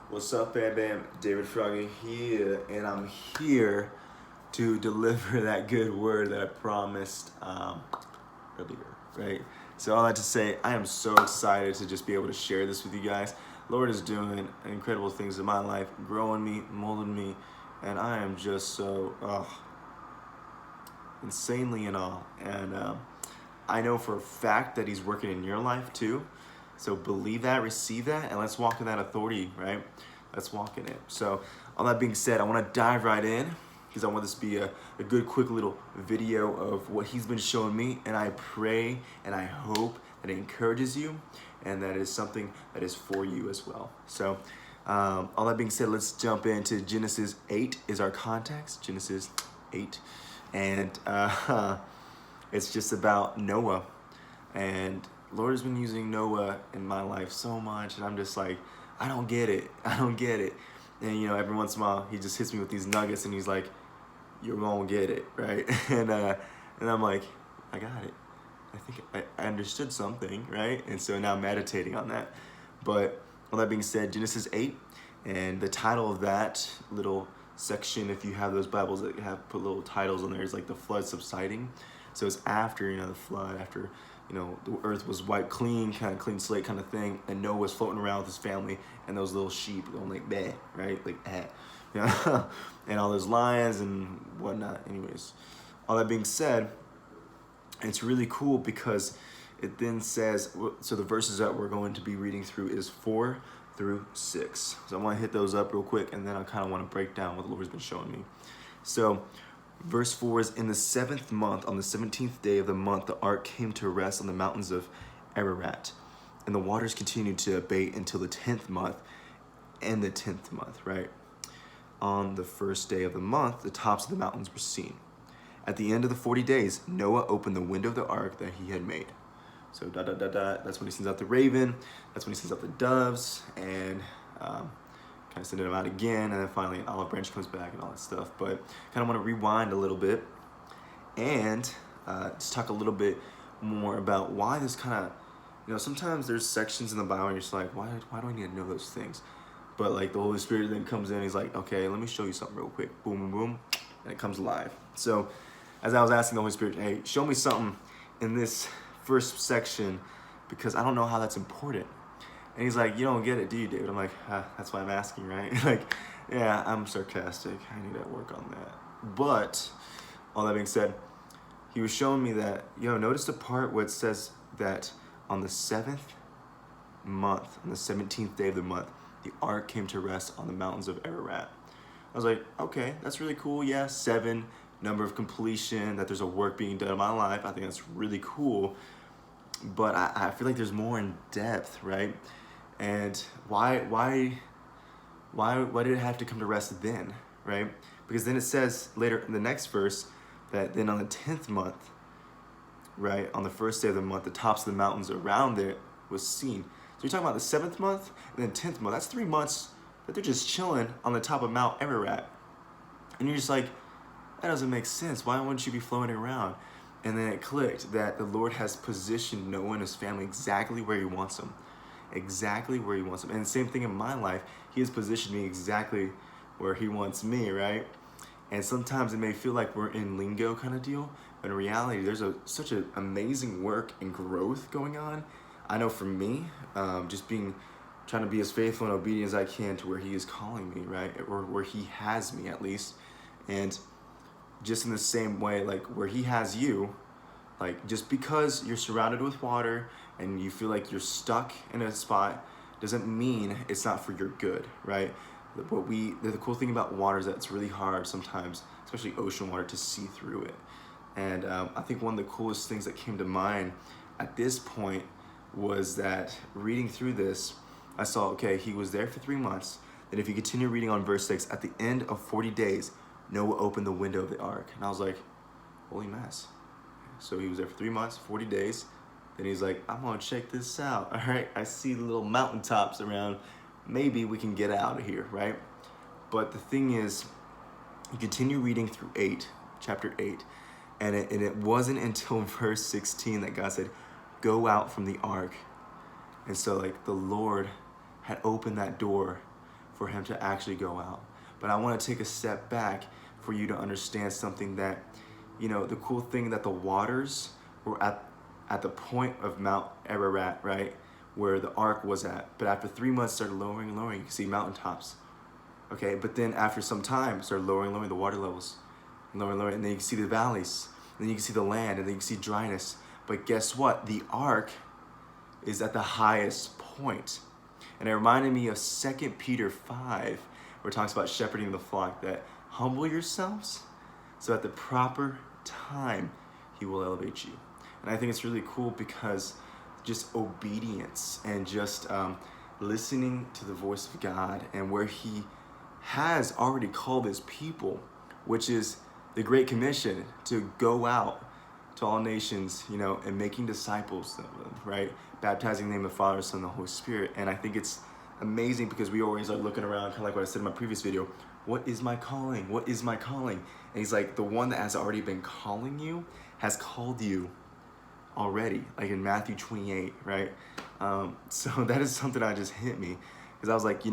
What's up, Bam Bam? David Froggy here, and I'm here to deliver that good word that I promised earlier, right? So all that to say, I am so excited to just be able to share this with you guys. Lord is doing incredible things in my life, growing me, molding me, and I am just so insanely in awe. And I know for a fact that He's working in your life too. So believe that, receive that, and let's walk in that authority, right? Let's walk in it. So all that being said, I want to dive right in because I want this to be a good, quick little video of what He's been showing me. And I pray and I hope that it encourages you and that it is something that is for you as well. So all that being said, let's jump into Genesis 8 is our context. Genesis 8. And it's just about Noah. And Lord has been using Noah in my life so much, and I'm just like, I don't get it. I don't get it. And every once in a while, He just hits me with these nuggets, and He's like, "You're gonna get it, right?" And I'm like, I got it. I think I understood something, right? And so now I'm meditating on that. But all that being said, Genesis 8, and the title of that little section, if you have those Bibles that have put little titles on there, is like the flood subsiding. So it's after the flood, after the earth was wiped clean, kind of clean slate kind of thing, and Noah was floating around with his family and those little sheep going like bleh, right, like and all those lions and whatnot. Anyways, all that being said, it's really cool because it then says, so the verses that we're going to be reading through is 4 through 6. So I want to hit those up real quick, and then I kind of want to break down what the Lord's been showing me. So verse 4 is, in the 7th month, on the 17th day of the month, the ark came to rest on the mountains of Ararat. And the waters continued to abate until the 10th month, and the 10th month, right? On the first day of the month, the tops of the mountains were seen. At the end of the 40 days, Noah opened the window of the ark that he had made. So that's when he sends out the raven, that's when he sends out the doves, and kind of sending them out again, and then finally an olive branch comes back and all that stuff. But kind of want to rewind a little bit and just talk a little bit more about why this kind of, sometimes there's sections in the Bible and you're just like, why do I need to know those things? But like the Holy Spirit then comes in, He's like, okay, let me show you something real quick. Boom, boom, boom, and it comes alive. So as I was asking the Holy Spirit, hey, show me something in this first section because I don't know how that's important. And He's like, you don't get it, do you, David? I'm like, that's why I'm asking, right? Like, yeah, I'm sarcastic. I need to work on that. But all that being said, He was showing me that, notice the part where it says that on the 7th month, on the 17th day of the month, the ark came to rest on the mountains of Ararat. I was like, okay, that's really cool. Yeah, 7, number of completion, that there's a work being done in my life. I think that's really cool. But I feel like there's more in depth, right? And why did it have to come to rest then, right? Because then it says later in the next verse that then on the 10th month, right, on the first day of the month, the tops of the mountains around it was seen. So you're talking about the 7th month and then 10th month. That's 3 months that they're just chilling on the top of Mount Ararat. And you're just like, that doesn't make sense. Why wouldn't you be floating around? And then it clicked that the Lord has positioned Noah and his family exactly where He wants them. Exactly where He wants them. And the same thing in my life. He has positioned me exactly where He wants me, right? And sometimes it may feel like we're in lingo kind of deal, but in reality, there's such an amazing work and growth going on. I know for me, trying to be as faithful and obedient as I can to where He is calling me, right? Or where He has me at least. And just in the same way, like where He has you, like just because you're surrounded with water and you feel like you're stuck in a spot doesn't mean it's not for your good, right? The cool thing about water is that it's really hard sometimes, especially ocean water, to see through it. And I think one of the coolest things that came to mind at this point was that reading through this, I saw, okay, he was there for 3 months. Then if you continue reading on verse 6, at the end of 40 days, Noah opened the window of the ark. And I was like, holy mess. So he was there for 3 months, 40 days. Then he's like, I'm gonna check this out. All right, I see the little mountaintops around. Maybe we can get out of here, right? But the thing is, you continue reading through chapter 8, and it wasn't until verse 16 that God said, go out from the ark. And so like the Lord had opened that door for him to actually go out. But I want to take a step back for you to understand something that, the cool thing that the waters were at the point of Mount Ararat, right? Where the ark was at. But after 3 months, started lowering and lowering. You can see mountaintops. Okay, but then after some time, started lowering, the water levels. Lowering, and then you can see the valleys. And then you can see the land, and then you can see dryness. But guess what? The ark is at the highest point. And it reminded me of 2 Peter 5, where it talks about shepherding the flock, that humble yourselves so at the proper time he will elevate you. And I think it's really cool because just obedience and just listening to the voice of God and where he has already called his people, which is the Great Commission, to go out to all nations, and making disciples of them, right? Baptizing in the name of the Father, Son, and the Holy Spirit. And I think it's amazing because we always are looking around, kind of like what I said in my previous video, what is my calling? What is my calling? And he's like, the one that has already been calling you has called you already, like in Matthew 28, right? So that is something that just hit me, because I was like,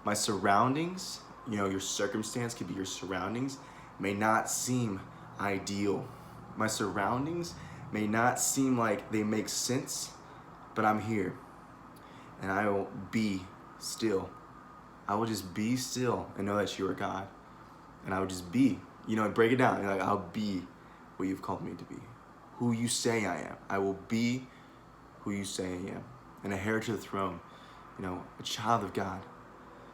my surroundings, your circumstance could be your surroundings, may not seem ideal. My surroundings may not seem like they make sense, but I'm here. And I will be still. I will just be still and know that you are God. And I will just be, break it down. Like, I'll be what you've called me to be. Who you say I am. I will be who you say I am. An heir to the throne. A child of God.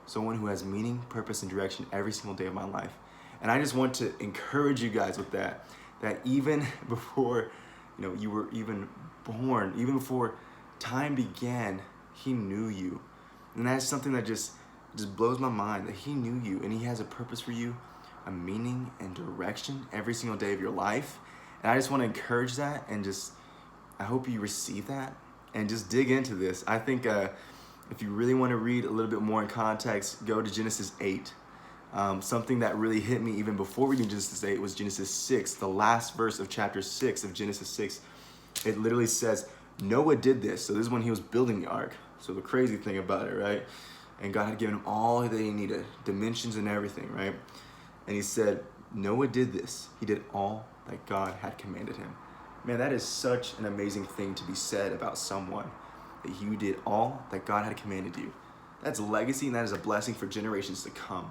Someone who has meaning, purpose, and direction every single day of my life. And I just want to encourage you guys with that even before, you were even born, even before time began, he knew you. And that's something that just blows my mind, that he knew you and he has a purpose for you, a meaning and direction every single day of your life. And I just want to encourage that, and I hope you receive that and just dig into this. I think if you really want to read a little bit more in context, go to Genesis 8. Something that really hit me even before reading Genesis 8 was Genesis 6, the last verse of chapter 6 of Genesis 6. It literally says, Noah did this. So this is when he was building the ark. So the crazy thing about it, right? And God had given him all that he needed, dimensions and everything, right? And he said, Noah did this. He did all that God had commanded him. Man, that is such an amazing thing to be said about someone, that you did all that God had commanded you. That's a legacy, and that is a blessing for generations to come.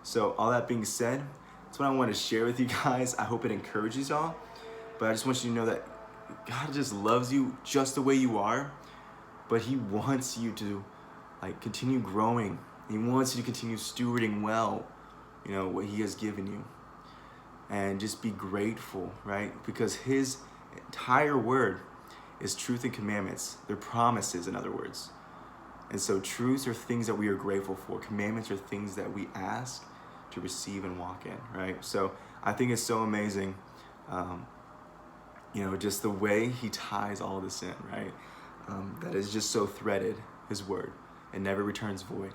So all that being said, that's what I want to share with you guys. I hope it encourages y'all. But I just want you to know that God just loves you just the way you are, but he wants you to continue growing. He wants you to continue stewarding well, what he has given you. And just be grateful, right? Because his entire word is truth and commandments. They're promises, in other words. And so truths are things that we are grateful for. Commandments are things that we ask to receive and walk in, right? So I think it's so amazing, just the way he ties all this in, right? That is just so threaded, his word. It never returns void.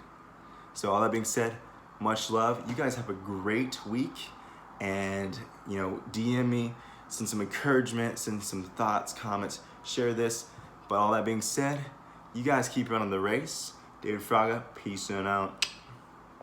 So all that being said, much love. You guys have a great week. And, DM me, send some encouragement, send some thoughts, comments, share this. But all that being said, you guys keep running the race. David Fraga, peace and out.